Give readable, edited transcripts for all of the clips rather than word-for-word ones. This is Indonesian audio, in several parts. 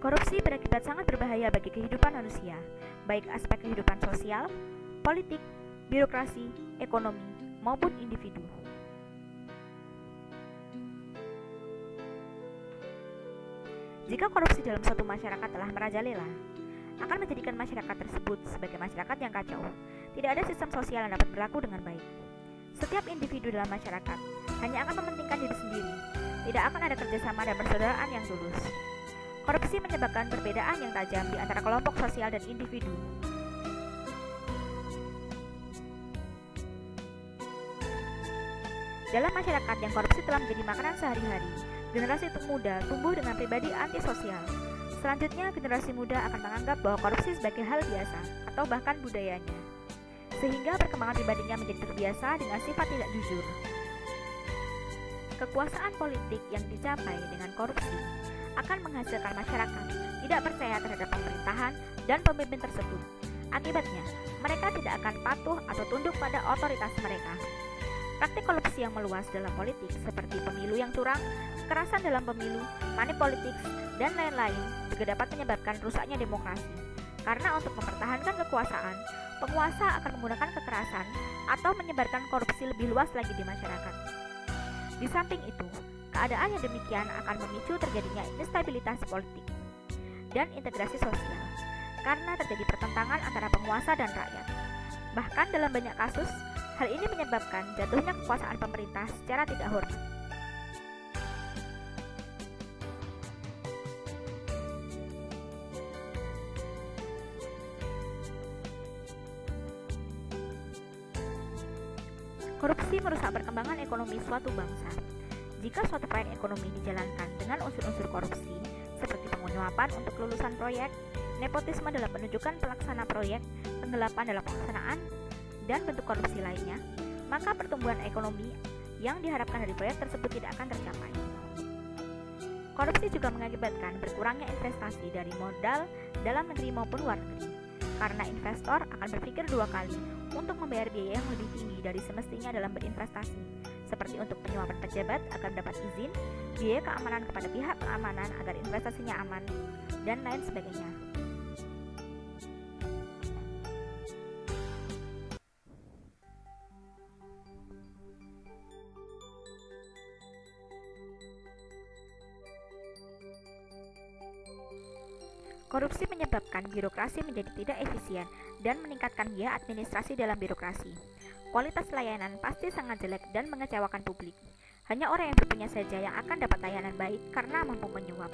Korupsi berakibat sangat berbahaya bagi kehidupan manusia, baik aspek kehidupan sosial, politik, birokrasi, ekonomi, maupun individu. Jika korupsi dalam suatu masyarakat telah merajalela, akan menjadikan masyarakat tersebut sebagai masyarakat yang kacau. Tidak ada sistem sosial yang dapat berlaku dengan baik. Setiap individu dalam masyarakat hanya akan mementingkan diri sendiri. Tidak akan ada kerjasama dan persaudaraan yang tulus. Korupsi menyebabkan perbedaan yang tajam di antara kelompok sosial dan individu. Dalam masyarakat yang korupsi telah menjadi makanan sehari-hari, generasi muda tumbuh dengan pribadi antisosial. Selanjutnya, generasi muda akan menganggap bahwa korupsi sebagai hal biasa atau bahkan budayanya, sehingga perkembangan pribadinya menjadi terbiasa dengan sifat tidak jujur. Kekuasaan politik yang dicapai dengan korupsi akan menghasilkan masyarakat tidak percaya terhadap pemerintahan dan pemimpin tersebut. Akibatnya, mereka tidak akan patuh atau tunduk pada otoritas mereka. Praktik korupsi yang meluas dalam politik seperti pemilu yang curang, kekerasan dalam pemilu, money politics, dan lain-lain juga dapat menyebabkan rusaknya demokrasi. Karena untuk mempertahankan kekuasaan, penguasa akan menggunakan kekerasan atau menyebarkan korupsi lebih luas lagi di masyarakat. Di samping itu, keadaan yang demikian akan memicu terjadinya instabilitas politik dan integrasi sosial karena terjadi pertentangan antara penguasa dan rakyat. Bahkan dalam banyak kasus, hal ini menyebabkan jatuhnya kekuasaan pemerintah secara tidak hormat. Korupsi merusak perkembangan ekonomi suatu bangsa. Jika suatu proyek ekonomi dijalankan dengan unsur-unsur korupsi, seperti penyuapan untuk kelulusan proyek, nepotisme dalam penunjukan pelaksana proyek, penggelapan dalam pelaksanaan, dan bentuk korupsi lainnya, maka pertumbuhan ekonomi yang diharapkan dari proyek tersebut tidak akan tercapai. Korupsi juga mengakibatkan berkurangnya investasi dari modal dalam negeri maupun luar negeri, karena investor akan berpikir dua kali untuk membayar biaya yang lebih tinggi dari semestinya dalam berinvestasi, seperti untuk penyuapan pejabat agar mendapat izin, biaya keamanan kepada pihak keamanan agar investasinya aman, dan lain sebagainya. Korupsi menyebabkan birokrasi menjadi tidak efisien dan meningkatkan biaya administrasi dalam birokrasi. Kualitas layanan pasti sangat jelek dan mengecewakan publik. Hanya orang yang berpunya saja yang akan dapat layanan baik karena mampu menyuap.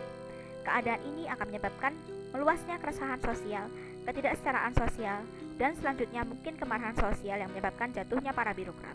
Keadaan ini akan menyebabkan meluasnya keresahan sosial, ketidaksetaraan sosial, dan selanjutnya mungkin kemarahan sosial yang menyebabkan jatuhnya para birokrat.